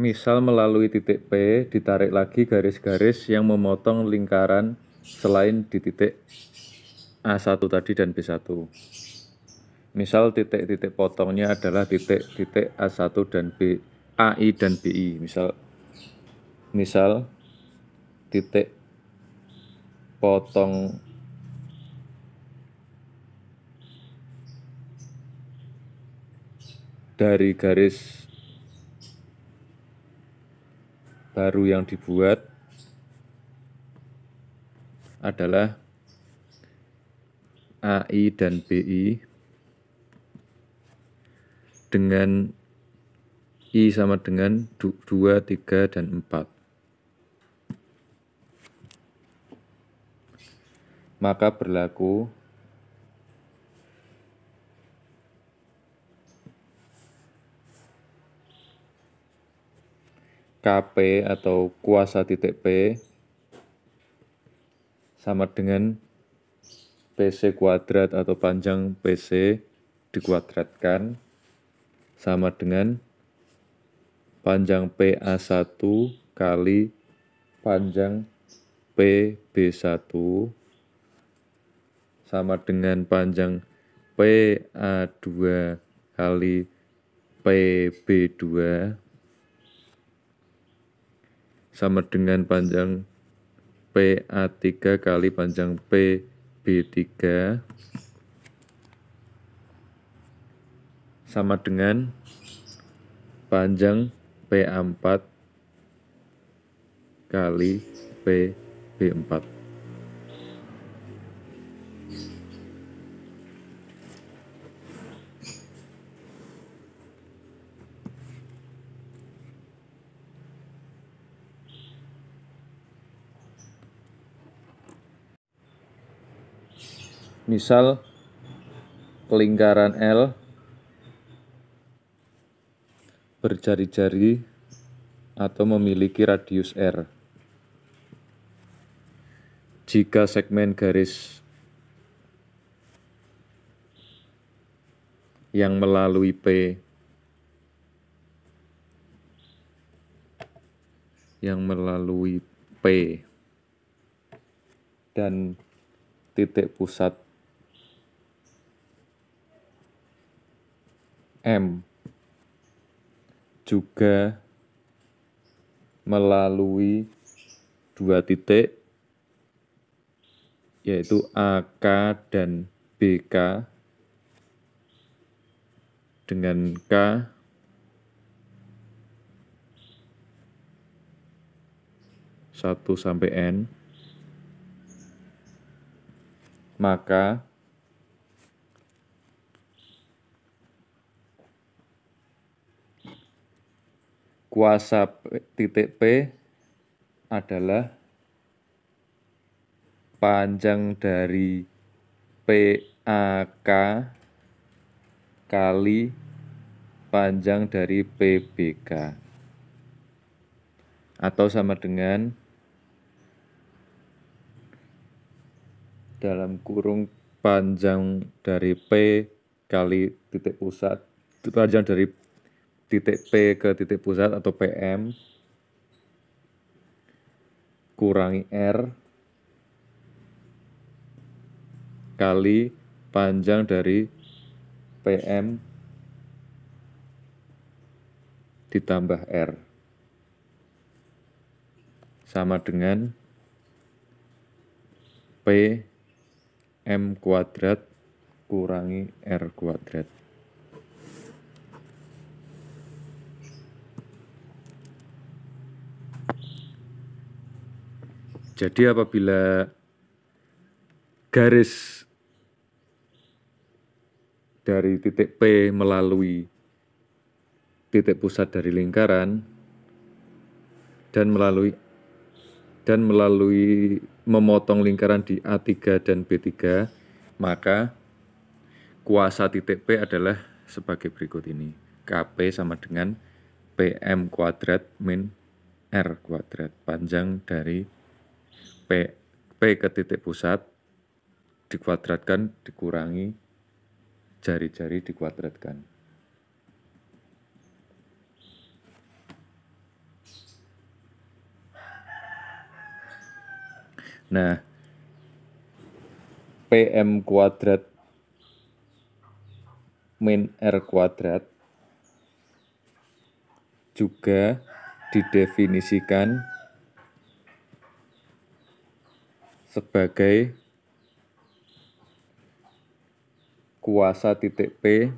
Misal melalui titik P ditarik lagi garis-garis yang memotong lingkaran selain di titik A1 tadi dan B1. Misal titik-titik potongnya adalah titik-titik A1 dan B, AI dan BI. Misal titik potong dari garis baru yang dibuat adalah AI dan BI dengan I sama dengan 2, 3, dan 4. Maka berlaku KP atau kuasa titik P sama dengan PC kuadrat atau panjang PC dikuadratkan sama dengan panjang PA1 kali panjang PB1 sama dengan panjang PA2 kali PB2 sama dengan panjang PA3 kali panjang PB3 sama dengan panjang PA4 kali PB4. Misal lingkaran L berjari-jari atau memiliki radius R. Jika segmen garis yang melalui P dan titik pusat M juga melalui dua titik yaitu AK dan BK dengan K (1 sampai N), maka kuasa titik P adalah panjang dari PAK kali panjang dari PBK, atau sama dengan dalam kurung panjang dari P kali titik pusat, panjang dari titik P ke titik pusat atau PM kurangi R kali panjang dari PM ditambah R sama dengan PM kuadrat kurangi R kuadrat. Jadi apabila garis dari titik P melalui titik pusat dari lingkaran dan melalui memotong lingkaran di A3 dan B3, maka kuasa titik P adalah sebagai berikut ini. KP sama dengan PM kuadrat min R kuadrat, panjang dari P ke titik pusat dikuadratkan dikurangi jari-jari dikuadratkan. Nah, PM kuadrat min R kuadrat juga didefinisikan sebagai kuasa titik P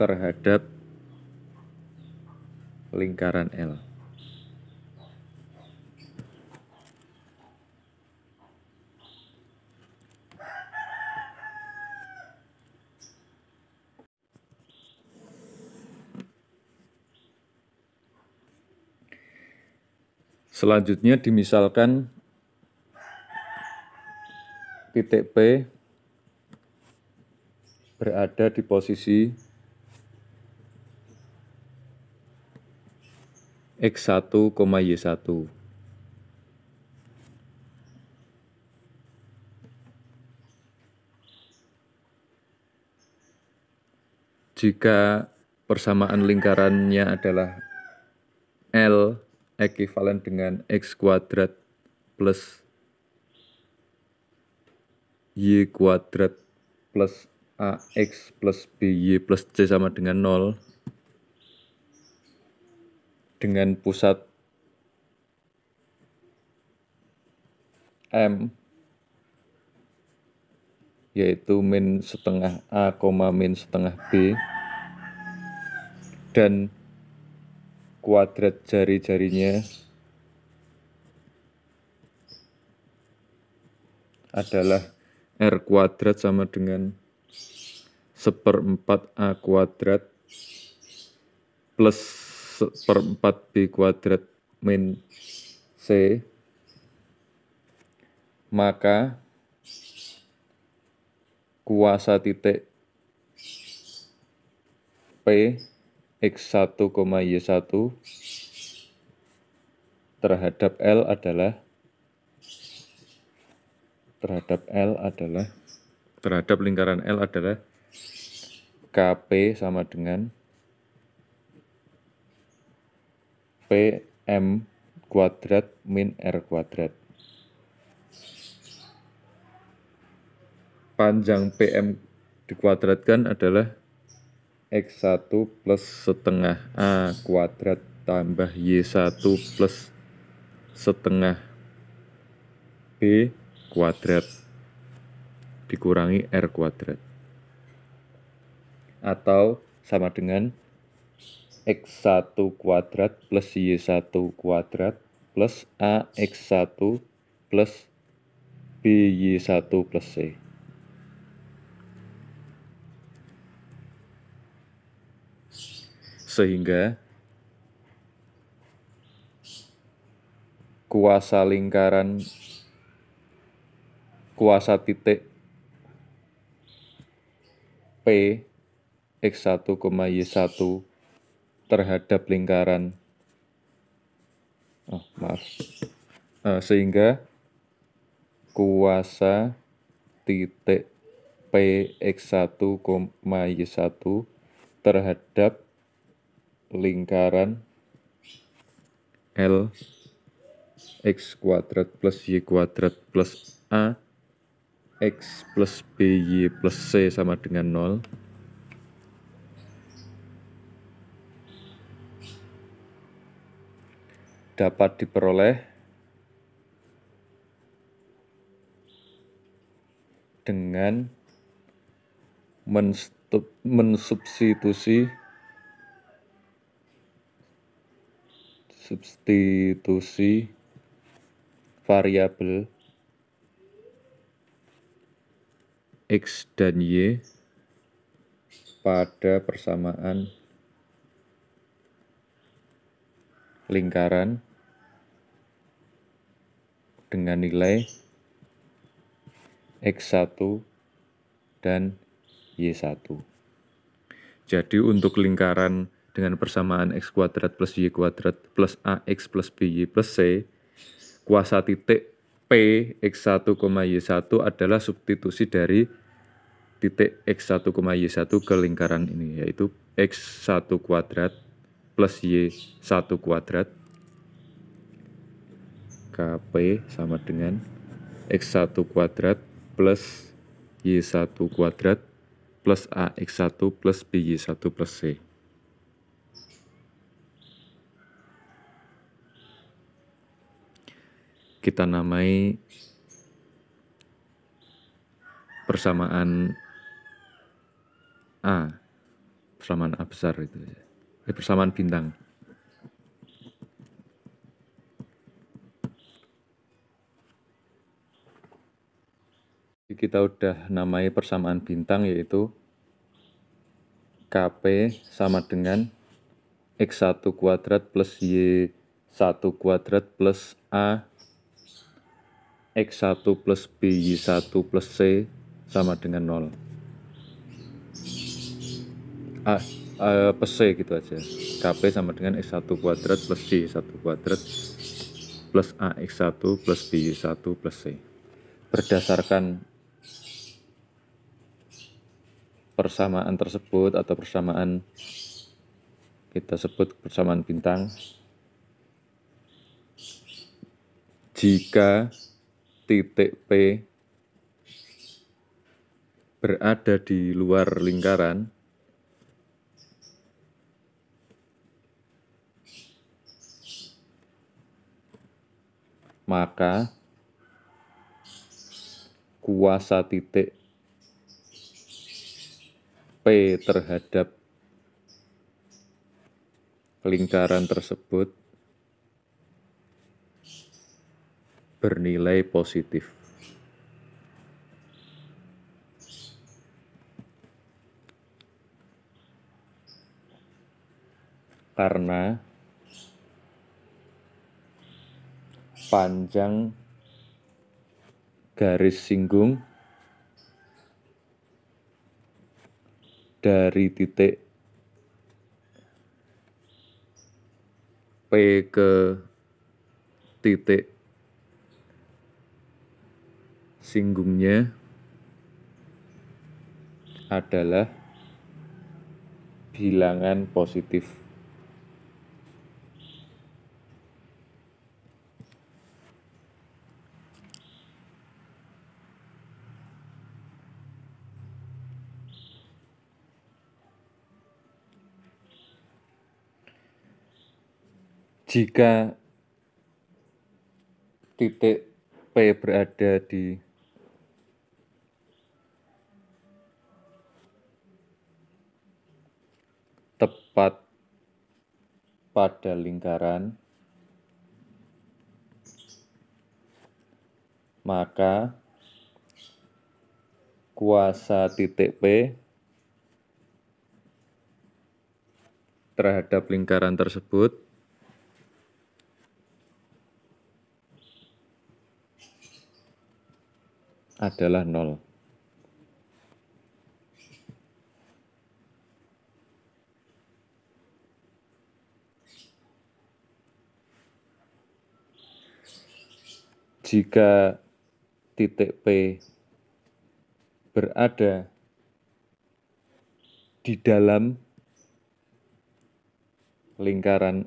terhadap lingkaran L. Selanjutnya dimisalkan titik P berada di posisi X1, Y1. Jika persamaan lingkarannya adalah L ekuivalen dengan X kuadrat plus Y kuadrat plus AX plus BY plus C sama dengan 0, dengan pusat M yaitu min setengah A, min setengah B, dan kuadrat jari-jarinya adalah R kuadrat sama dengan 1/4 A kuadrat plus 1/4 B kuadrat min C, maka kuasa titik P X1, Y1 terhadap L adalah terhadap lingkaran L adalah KP sama dengan PM kuadrat min R kuadrat. Panjang PM dikuadratkan adalah X1 plus setengah A kuadrat tambah Y1 plus setengah B kuadrat dikurangi R kuadrat, atau sama dengan X1 kuadrat plus Y1 kuadrat plus AX1 plus BY1 plus C. Sehingga kuasa titik P X1, Y1 terhadap lingkaran sehingga kuasa titik P X1, Y1 terhadap lingkaran L X kuadrat plus Y kuadrat plus A X plus BY plus C sama dengan 0, dapat diperoleh dengan mensubstitusi variabel X dan Y pada persamaan lingkaran dengan nilai X1 dan Y1. Jadi untuk lingkaran dengan persamaan X kuadrat plus Y kuadrat plus AX plus BY plus C, kuasa titik P X1, Y1 adalah substitusi dari titik X1, Y1 ke lingkaran ini, yaitu X1 kuadrat plus Y1 kuadrat KP sama dengan X1 kuadrat plus Y1 kuadrat plus AX1 plus BY1 plus C. Kita namai persamaan A, persamaan A besar itu, persamaan bintang. Kita udah namai persamaan bintang, yaitu KP sama dengan X1 kuadrat plus Y1 kuadrat plus A X1 plus BY1 plus C sama dengan 0. Plus C gitu aja. KP sama dengan X1 kuadrat plus Y1 kuadrat plus AX1 plus BY1 plus C. Berdasarkan persamaan tersebut atau persamaan, kita sebut persamaan bintang, jika titik P berada di luar lingkaran, maka kuasa titik P terhadap lingkaran tersebut bernilai positif. Karena panjang garis singgung dari titik P ke titik singgungnya adalah bilangan positif. Jika titik P berada di tepat pada lingkaran, maka kuasa titik P terhadap lingkaran tersebut adalah 0. Jika titik P berada di dalam lingkaran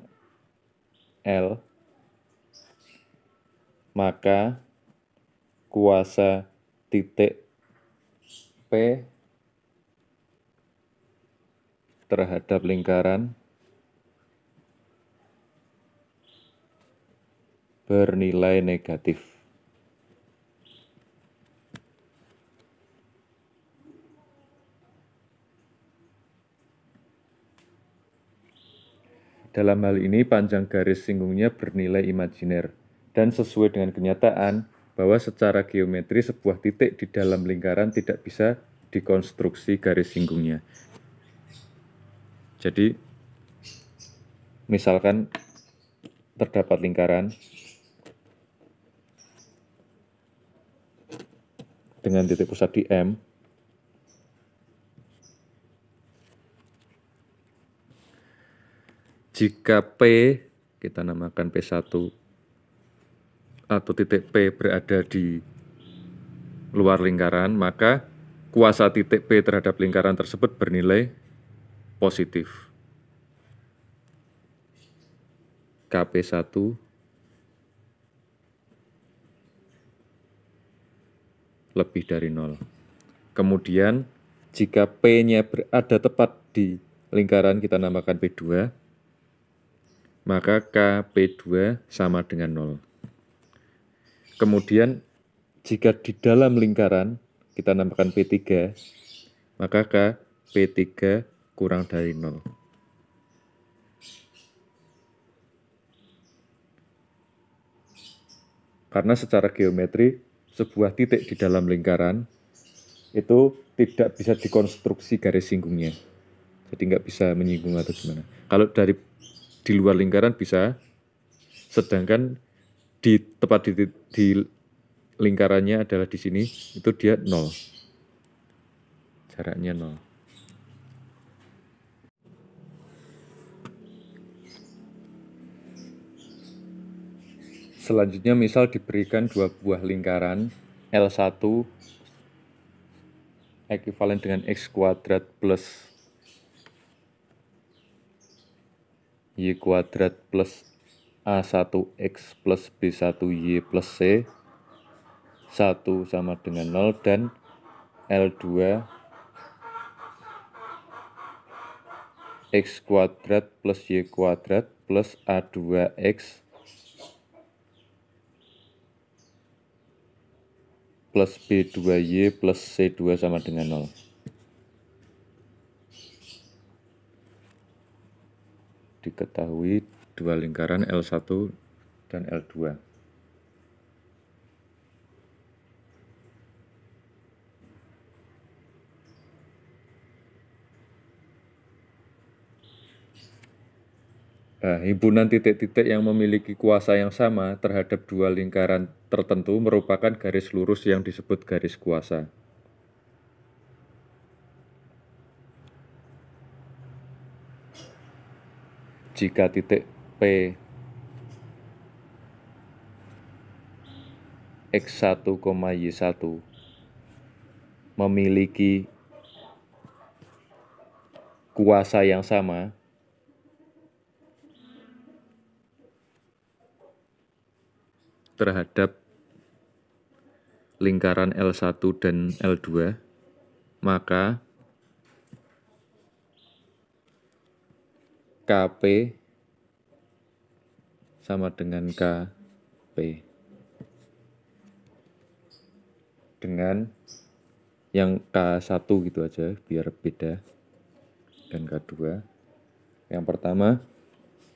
L, maka kuasa titik P terhadap lingkaran bernilai negatif. Dalam hal ini, panjang garis singgungnya bernilai imajiner, dan sesuai dengan kenyataan bahwa secara geometri sebuah titik di dalam lingkaran tidak bisa dikonstruksi garis singgungnya. Jadi, misalkan terdapat lingkaran dengan titik pusat di M, jika P, kita namakan P1, atau titik P berada di luar lingkaran, maka kuasa titik P terhadap lingkaran tersebut bernilai positif. KP1 lebih dari 0. Kemudian jika P-nya berada tepat di lingkaran, kita namakan P2, maka KP2 sama dengan 0. Kemudian jika di dalam lingkaran, kita namakan P3, maka KP3 kurang dari 0. Karena secara geometri, sebuah titik di dalam lingkaran itu tidak bisa dikonstruksi garis singgungnya. Jadi nggak bisa menyinggung atau gimana. Kalau di luar lingkaran bisa, sedangkan tepat di lingkarannya adalah di sini, itu dia 0. Jaraknya 0. Selanjutnya misal diberikan dua buah lingkaran L1 ekuivalen dengan X kuadrat plus Y kuadrat plus A1X plus B1Y plus C, 1 sama dengan 0, dan L2 X kuadrat plus Y kuadrat plus A2X plus B2Y plus C2 sama dengan 0. Diketahui dua lingkaran L1 dan L2. Nah, himpunan titik-titik yang memiliki kuasa yang sama terhadap dua lingkaran tertentu merupakan garis lurus yang disebut garis kuasa. Jika titik P X1, Y1 memiliki kuasa yang sama, terhadap lingkaran L1 dan L2, maka KP sama dengan KP. Dengan yang K1 gitu aja, biar beda, dan K2. Yang pertama,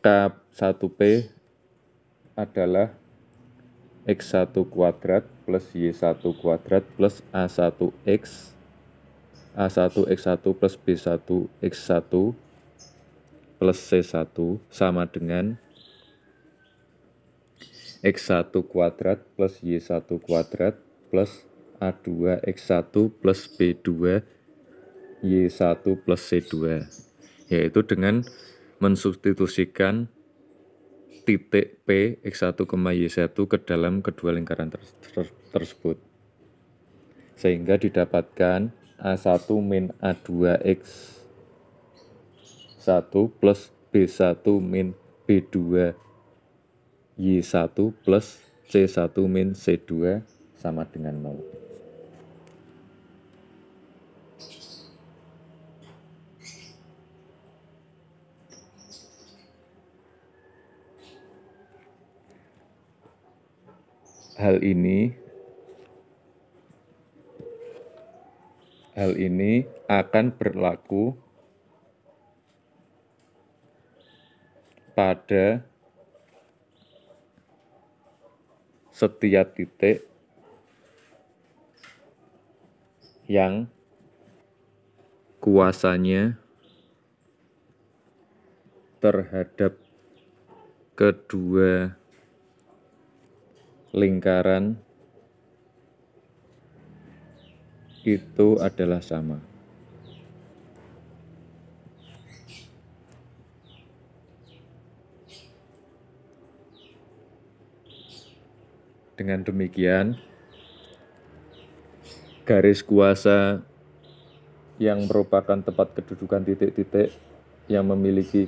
K1P adalah X1 kuadrat plus Y1 kuadrat plus A1X, A1X1 plus B1X1 plus C1 sama dengan X1 kuadrat plus Y1 kuadrat plus A2X1 plus B2Y1 plus C2, yaitu dengan mensubstitusikan titik P X1, Y1 ke dalam kedua lingkaran tersebut, sehingga didapatkan A1 min A2X1 plus B1 min B2Y1 plus C1 min C2 sama dengan 0. Hal ini akan berlaku pada setiap titik yang kuasanya terhadap kedua lingkaran itu adalah sama. Dengan demikian, garis kuasa yang merupakan tempat kedudukan titik-titik yang memiliki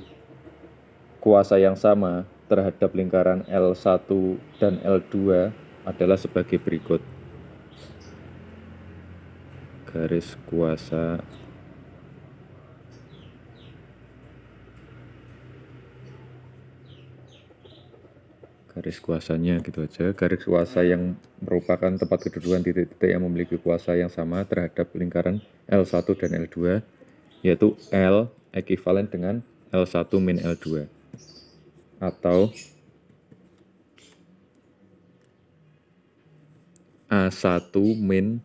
kuasa yang sama terhadap lingkaran L1 dan L2 adalah sebagai berikut. garis kuasa garis kuasanya gitu aja, garis kuasa yang merupakan tempat kedudukan titik-titik yang memiliki kuasa yang sama terhadap lingkaran L1 dan L2, yaitu L ekivalen dengan L1 min L2, atau A1 min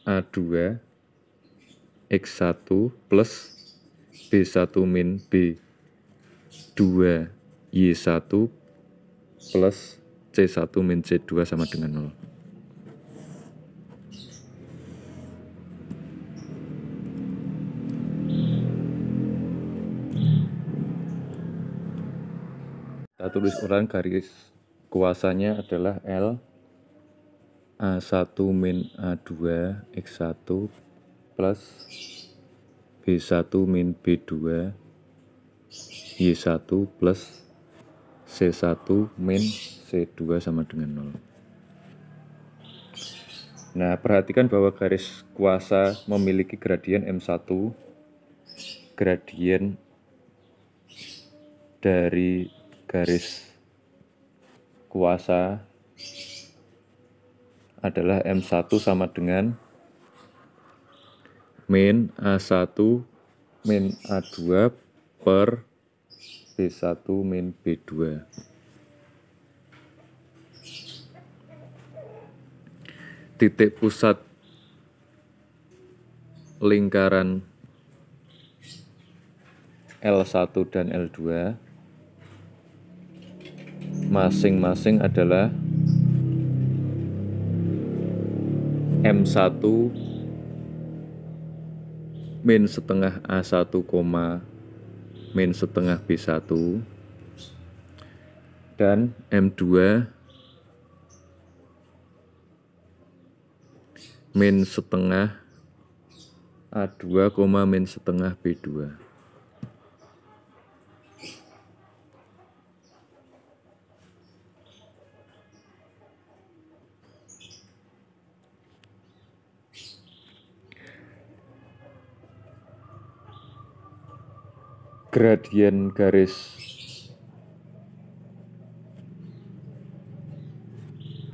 A2 X1 plus B1 min B2 Y1 plus C1 min C2 sama dengan 0. Kita tulis ulang garis kuasanya adalah L A1 min A2 X1 plus B1 min B2 Y1 plus C1 min C2 sama dengan 0. Nah, perhatikan bahwa garis kuasa memiliki gradien M1. Gradien dari garis kuasa adalah M1 sama dengan min A1 min A2 per B1 min B2. Titik pusat lingkaran L1 dan L2 masing-masing adalah M1 min setengah A1, min setengah B1, dan M2 min setengah A2, min setengah B2. Gradien garis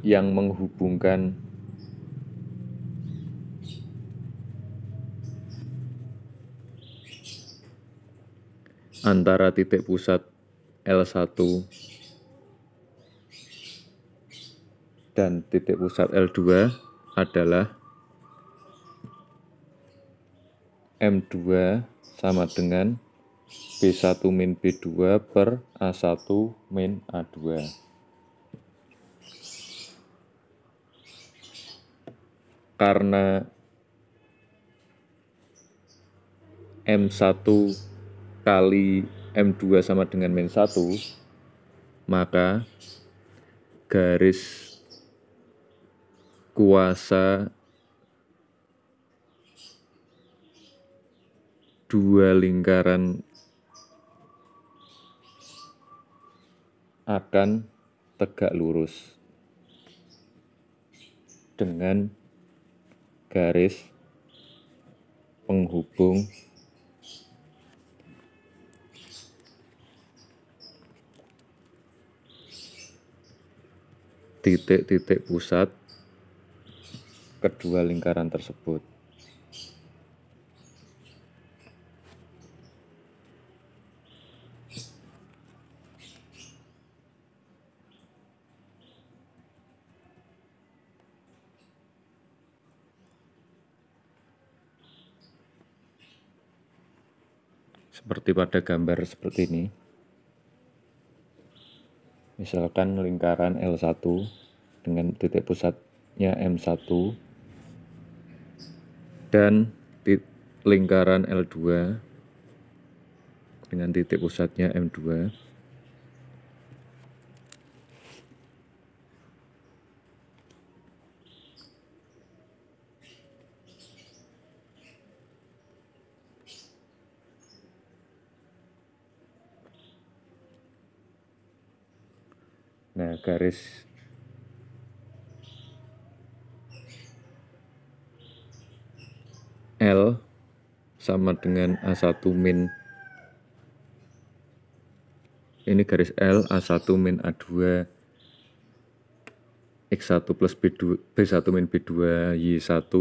yang menghubungkan antara titik pusat L1 dan titik pusat L2 adalah M2 sama dengan B1 min B2 per A1 min A2. Karena M1 kali M2 sama dengan min 1, maka garis kuasa dua lingkaran akan tegak lurus dengan garis penghubung titik-titik pusat kedua lingkaran tersebut. Seperti pada gambar seperti ini. Misalkan lingkaran L1 dengan titik pusatnya M1 dan lingkaran L2 dengan titik pusatnya M2. Nah, garis L sama dengan A1 min, ini garis L, A1 min A2, X1 plus B1 min B2, Y1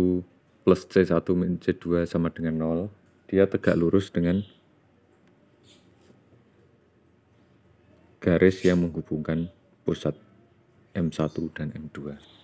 plus C1 min C2 sama dengan 0. Dia tegak lurus dengan garis yang menghubungkan pusat M1 dan M2.